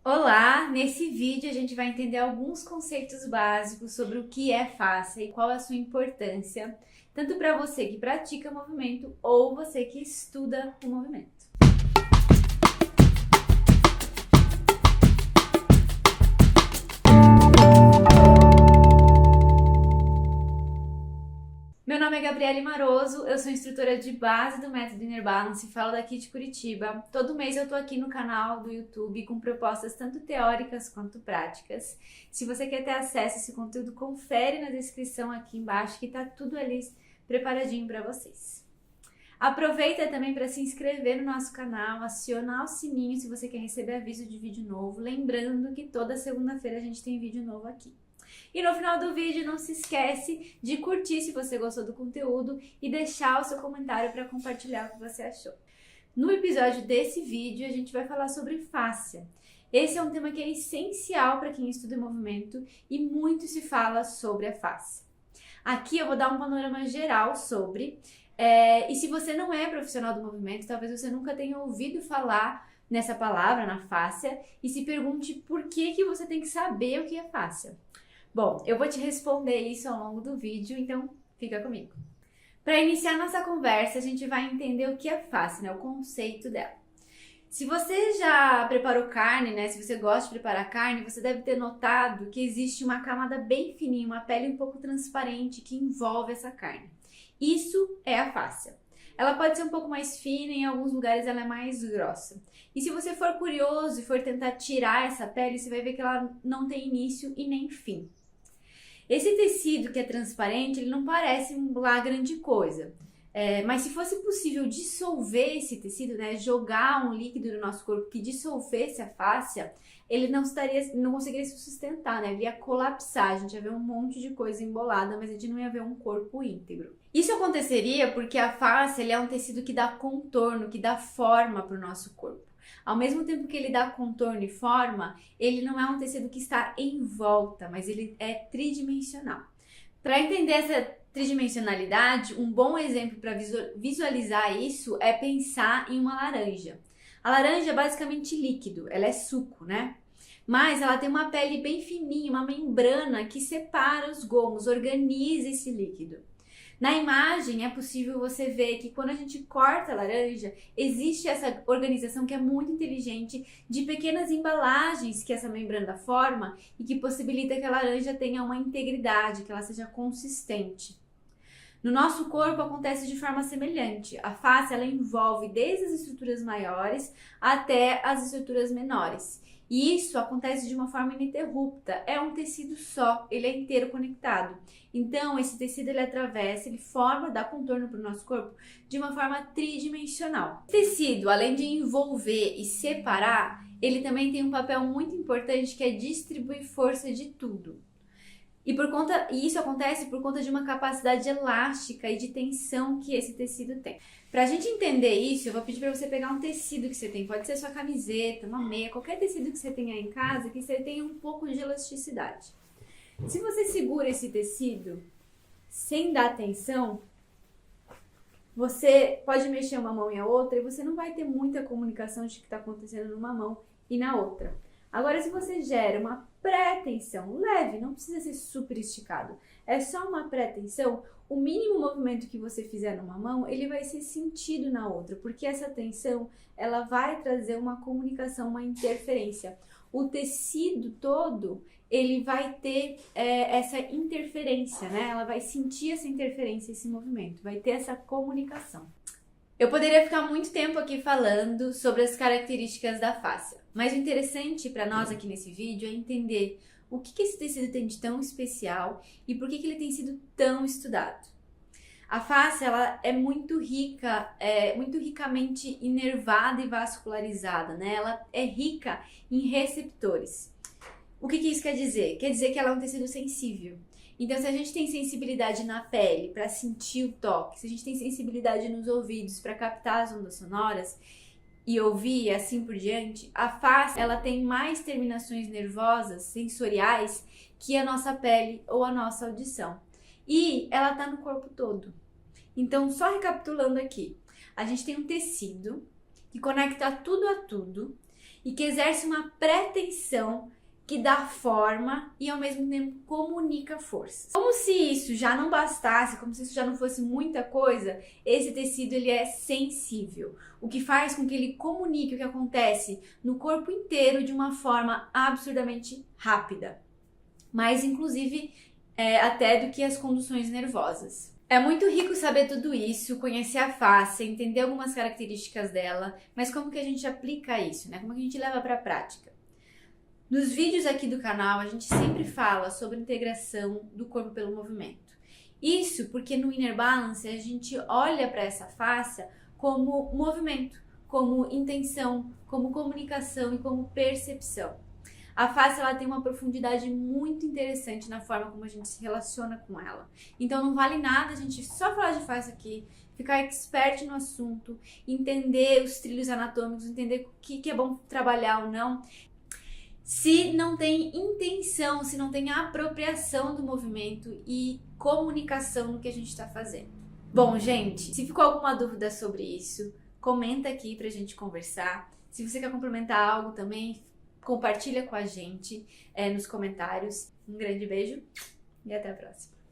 Olá! Nesse vídeo a gente vai entender alguns conceitos básicos sobre o que é fascia e qual é a sua importância, tanto para você que pratica movimento ou você que estuda o movimento. Meu nome é Gabriele Maroso, eu sou instrutora de base do Método Inner Balance e falo daqui de Curitiba. Todo mês eu tô aqui no canal do YouTube com propostas tanto teóricas quanto práticas. Se você quer ter acesso a esse conteúdo, confere na descrição aqui embaixo que tá tudo ali preparadinho para vocês. Aproveita também para se inscrever no nosso canal, acionar o sininho se você quer receber aviso de vídeo novo, lembrando que toda segunda-feira a gente tem vídeo novo aqui. E no final do vídeo não se esquece de curtir se você gostou do conteúdo e deixar o seu comentário para compartilhar o que você achou. No episódio desse vídeo a gente vai falar sobre fascia. Esse é um tema que é essencial para quem estuda movimento e muito se fala sobre a fascia. Aqui eu vou dar um panorama geral sobre, e se você não é profissional do movimento, talvez você nunca tenha ouvido falar nessa palavra, na fascia, e se pergunte por que você tem que saber o que é fascia. Bom, eu vou te responder isso ao longo do vídeo, então fica comigo. Para iniciar nossa conversa, a gente vai entender o que é fascia, né? O conceito dela. Se você já preparou carne, né? Se você gosta de preparar carne, você deve ter notado que existe uma camada bem fininha, uma pele um pouco transparente que envolve essa carne. Isso é a fascia. Ela pode ser um pouco mais fina, em alguns lugares ela é mais grossa. E se você for curioso e for tentar tirar essa pele, você vai ver que ela não tem início e nem fim. Esse tecido que é transparente, ele não parece lá grande coisa. Mas se fosse possível dissolver esse tecido, né, jogar um líquido no nosso corpo que dissolvesse a fascia, ele não conseguiria se sustentar, né? Ele ia colapsar, a gente ia ver um monte de coisa embolada, mas a gente não ia ver um corpo íntegro. Isso aconteceria porque a fascia ele é um tecido que dá contorno, que dá forma para o nosso corpo. Ao mesmo tempo que ele dá contorno e forma, ele não é um tecido que está em volta, mas ele é tridimensional. Para entender essa tridimensionalidade, um bom exemplo para visualizar isso é pensar em uma laranja. A laranja é basicamente líquido, ela é suco, né? Mas ela tem uma pele bem fininha, uma membrana que separa os gomos, organiza esse líquido. Na imagem é possível você ver que quando a gente corta a laranja, existe essa organização que é muito inteligente de pequenas embalagens que essa membrana forma e que possibilita que a laranja tenha uma integridade, que ela seja consistente. No nosso corpo acontece de forma semelhante. A fascia ela envolve desde as estruturas maiores até as estruturas menores. E isso acontece de uma forma ininterrupta. É um tecido só, ele é inteiro conectado. Então, esse tecido ele atravessa, ele forma, dá contorno para o nosso corpo de uma forma tridimensional. O tecido, além de envolver e separar, ele também tem um papel muito importante que é distribuir força de tudo. E isso acontece por conta de uma capacidade elástica e de tensão que esse tecido tem. Pra gente entender isso, eu vou pedir pra você pegar um tecido que você tem. Pode ser sua camiseta, uma meia, qualquer tecido que você tenha em casa que você tenha um pouco de elasticidade. Se você segura esse tecido sem dar tensão, você pode mexer uma mão e a outra e você não vai ter muita comunicação de o que está acontecendo numa mão e na outra. Agora, se você gera uma pré-tensão leve, não precisa ser super esticado, é só uma pré-tensão, o mínimo movimento que você fizer numa mão, ele vai ser sentido na outra, porque essa tensão, ela vai trazer uma comunicação, uma interferência. O tecido todo, ele vai ter essa interferência, né? Ela vai sentir essa interferência, esse movimento, vai ter essa comunicação. Eu poderia ficar muito tempo aqui falando sobre as características da fascia, mas o interessante para nós aqui nesse vídeo é entender o que esse tecido tem de tão especial e por que ele tem sido tão estudado. A fascia ela é muito rica, muito ricamente inervada e vascularizada, né? Ela é rica em receptores. O que isso quer dizer? Quer dizer que ela é um tecido sensível. Então, se a gente tem sensibilidade na pele para sentir o toque, se a gente tem sensibilidade nos ouvidos para captar as ondas sonoras e ouvir e assim por diante, a fascia ela tem mais terminações nervosas, sensoriais, que a nossa pele ou a nossa audição. E ela está no corpo todo. Então, só recapitulando aqui, a gente tem um tecido que conecta tudo a tudo e que exerce uma pretensão que dá forma e ao mesmo tempo comunica forças. Como se isso já não bastasse, como se isso já não fosse muita coisa, esse tecido ele é sensível, o que faz com que ele comunique o que acontece no corpo inteiro de uma forma absurdamente rápida, mais inclusive até do que as conduções nervosas. É muito rico saber tudo isso, conhecer a face, entender algumas características dela, mas como que a gente aplica isso, né? Como que a gente leva para a prática? Nos vídeos aqui do canal, a gente sempre fala sobre a integração do corpo pelo movimento. Isso porque no Inner Balance a gente olha para essa face como movimento, como intenção, como comunicação e como percepção. A face ela tem uma profundidade muito interessante na forma como a gente se relaciona com ela. Então não vale nada a gente só falar de face aqui, ficar expert no assunto, entender os trilhos anatômicos, entender o que é bom trabalhar ou não, se não tem intenção, se não tem apropriação do movimento e comunicação no que a gente está fazendo. Bom, gente, se ficou alguma dúvida sobre isso, comenta aqui pra gente conversar. Se você quer complementar algo também, compartilha com a gente nos comentários. Um grande beijo e até a próxima.